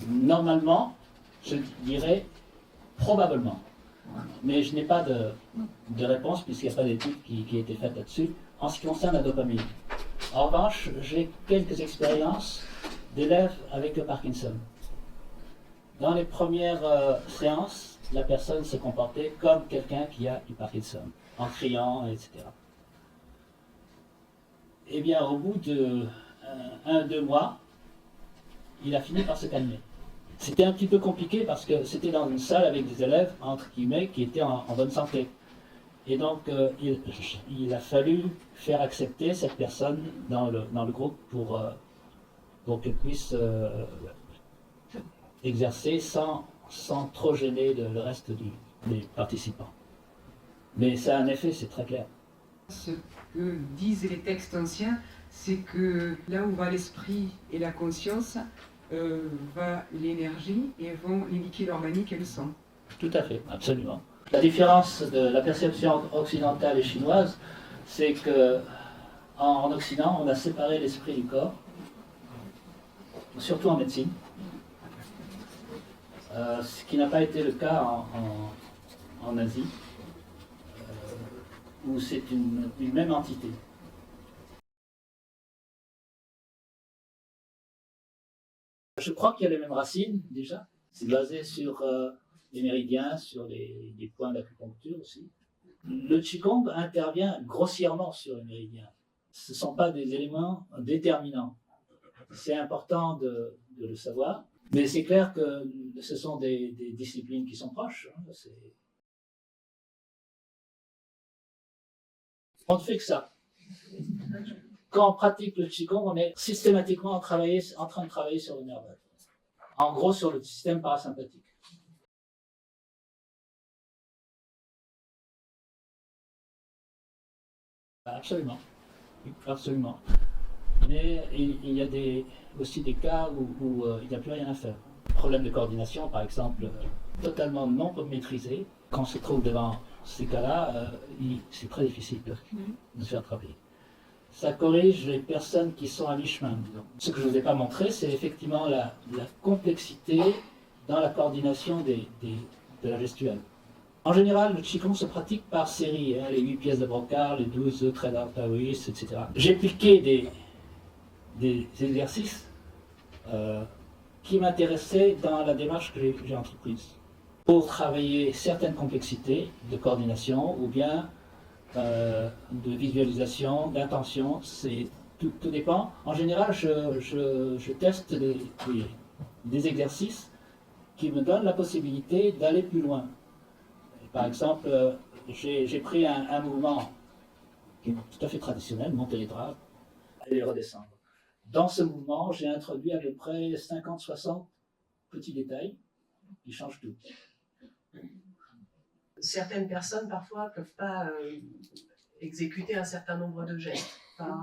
Normalement, je dirais probablement. Mais je n'ai pas de réponse puisqu'il n'y a pas d'étude qui a été faite là-dessus en ce qui concerne la dopamine. En revanche, j'ai quelques expériences d'élèves avec le Parkinson. Dans les premières séances, la personne se comportait comme quelqu'un qui a du Parkinson, en criant, etc. Eh bien, au bout de 1-2 mois, il a fini par se calmer. C'était un petit peu compliqué parce que c'était dans une salle avec des élèves, entre guillemets, qui étaient en bonne santé. Et donc, il a fallu faire accepter cette personne dans le groupe pour qu'elle puisse exercer sans trop gêner le reste des participants. Mais ça a un effet, c'est très clair. Ce que disent les textes anciens, c'est que là où va l'esprit et la conscience, va l'énergie et vont les liquides organiques et le sang. Tout à fait, absolument. La différence de la perception occidentale et chinoise, c'est que en Occident, on a séparé l'esprit du corps, surtout en médecine, ce qui n'a pas été le cas en Asie, où c'est une même entité. Je crois qu'il y a les mêmes racines déjà. C'est basé sur les méridiens, sur les points d'acupuncture aussi. Le Qigong intervient grossièrement sur les méridiens. Ce ne sont pas des éléments déterminants. C'est important de le savoir. Mais c'est clair que ce sont des disciplines qui sont proches. Hein. On ne fait que ça. Quand on pratique le Qigong, on est systématiquement en train de travailler sur le nerf vague. En gros, sur le système parasympathique. Absolument. Absolument. Mais il y a aussi des cas où il n'y a plus rien à faire. Problème de coordination, par exemple, totalement non maîtrisé. Quand on se trouve devant ces cas-là, c'est très difficile de faire travailler. Ça corrige les personnes qui sont à mi-chemin. Ce que je ne vous ai pas montré, c'est effectivement la complexité dans la coordination de la gestuelle. En général, le Qigong se pratique par série, les 8 pièces de Brocard, les 12 traits d'art taoïstes, etc. J'ai piqué des exercices qui m'intéressaient dans la démarche que j'ai entreprise pour travailler certaines complexités de coordination ou bien de visualisation, d'intention, tout dépend. En général, je teste des exercices qui me donnent la possibilité d'aller plus loin. Par exemple, j'ai pris un mouvement qui est tout à fait traditionnel, monter les draps, aller redescendre. Dans ce mouvement, j'ai introduit à peu près 50-60 petits détails qui changent tout. Certaines personnes, parfois, ne peuvent pas exécuter un certain nombre de gestes par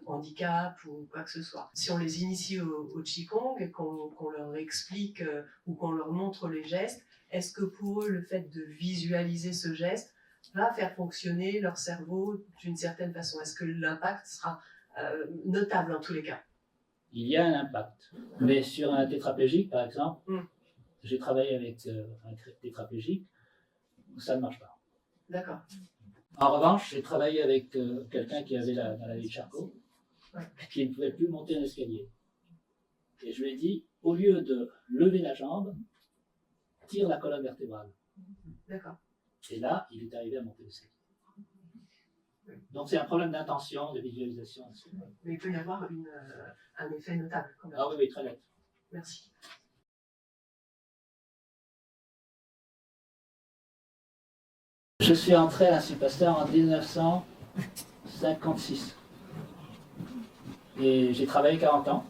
handicap ou quoi que ce soit. Si on les initie au Qigong et qu'on leur explique ou qu'on leur montre les gestes, est-ce que pour eux, le fait de visualiser ce geste va faire fonctionner leur cerveau d'une certaine façon? Est-ce que l'impact sera notable en tous les cas? Il y a un impact. Mais sur un tétraplégique, par exemple, j'ai travaillé avec un tétraplégique, ça ne marche pas. D'accord. En revanche, j'ai travaillé avec quelqu'un qui avait la maladie de Charcot, qui ne pouvait plus monter un escalier. Et je lui ai dit, au lieu de lever la jambe, tire la colonne vertébrale. D'accord. Et là, il est arrivé à monter l'escalier. Donc c'est un problème d'intention, de visualisation. Mais il peut y avoir un effet notable quand même. Ah oui, très net. Merci. Je suis entré à l'Institut Pasteur en 1956. Et j'ai travaillé 40 ans.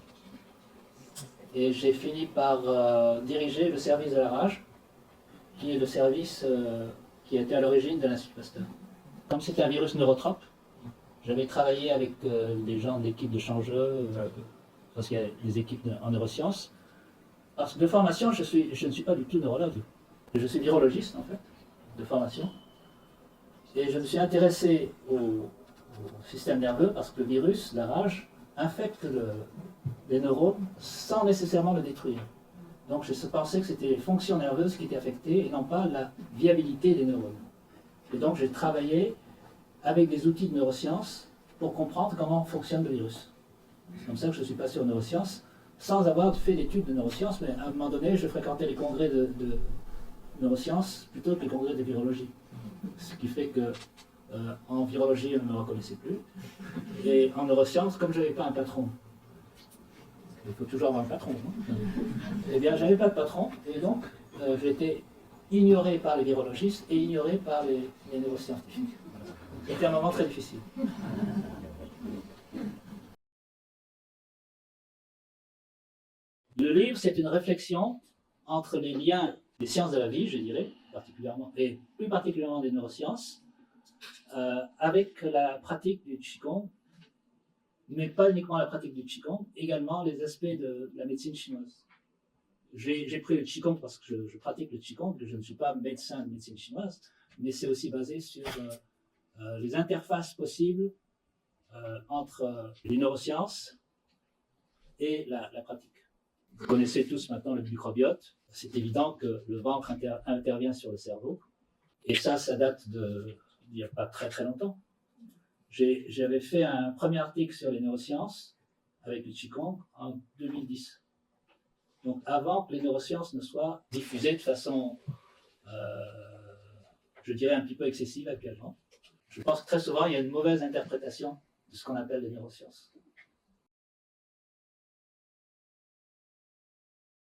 Et j'ai fini par diriger le service de la rage, qui est le service qui était à l'origine de l'Institut Pasteur. Comme c'était un virus neurotrope, j'avais travaillé avec des gens de l'équipe de Changeux, parce qu'il y a des équipes en neurosciences. Parce que de formation, je ne suis pas du tout neurologue. Je suis virologiste, en fait, de formation. Et je me suis intéressé au système nerveux parce que le virus, la rage, infecte les neurones sans nécessairement le détruire. Donc je pensais que c'était les fonctions nerveuses qui étaient affectées et non pas la viabilité des neurones. Et donc j'ai travaillé avec des outils de neurosciences pour comprendre comment fonctionne le virus. C'est comme ça que je suis passé aux neurosciences, sans avoir fait d'études de neurosciences, mais à un moment donné, je fréquentais les congrès de neurosciences plutôt que les congrès de virologie. Ce qui fait que en virologie, on ne me reconnaissait plus. Et en neurosciences, comme je n'avais pas un patron, il faut toujours avoir un patron, hein, eh bien, j'avais pas de patron, et donc j'étais ignoré par les virologistes et ignoré par les neuroscientifiques. C'était un moment très difficile. Le livre, c'est une réflexion entre les liens des sciences de la vie, je dirais, particulièrement, et plus particulièrement des neurosciences, avec la pratique du Qigong, mais pas uniquement la pratique du Qigong, également les aspects de la médecine chinoise. J'ai pris le Qigong parce que je pratique le Qigong, je ne suis pas médecin de médecine chinoise, mais c'est aussi basé sur les interfaces possibles entre les neurosciences et la pratique. Vous connaissez tous maintenant le microbiote. C'est évident que le ventre intervient sur le cerveau. Et ça date d'il n'y a pas très très longtemps. J'avais fait un premier article sur les neurosciences avec le Qigong en 2010. Donc avant que les neurosciences ne soient diffusées de façon, je dirais, un petit peu excessive actuellement. Je pense que très souvent, il y a une mauvaise interprétation de ce qu'on appelle les neurosciences.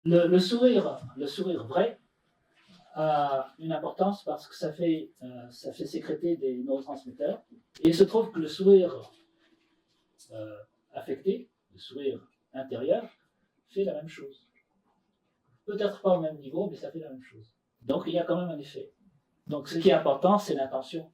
Le sourire vrai a une importance parce que ça fait sécréter des neurotransmetteurs. Et il se trouve que le sourire affecté, le sourire intérieur, fait la même chose. Peut-être pas au même niveau, mais ça fait la même chose. Donc il y a quand même un effet. Donc ce qui est important, c'est l'intention.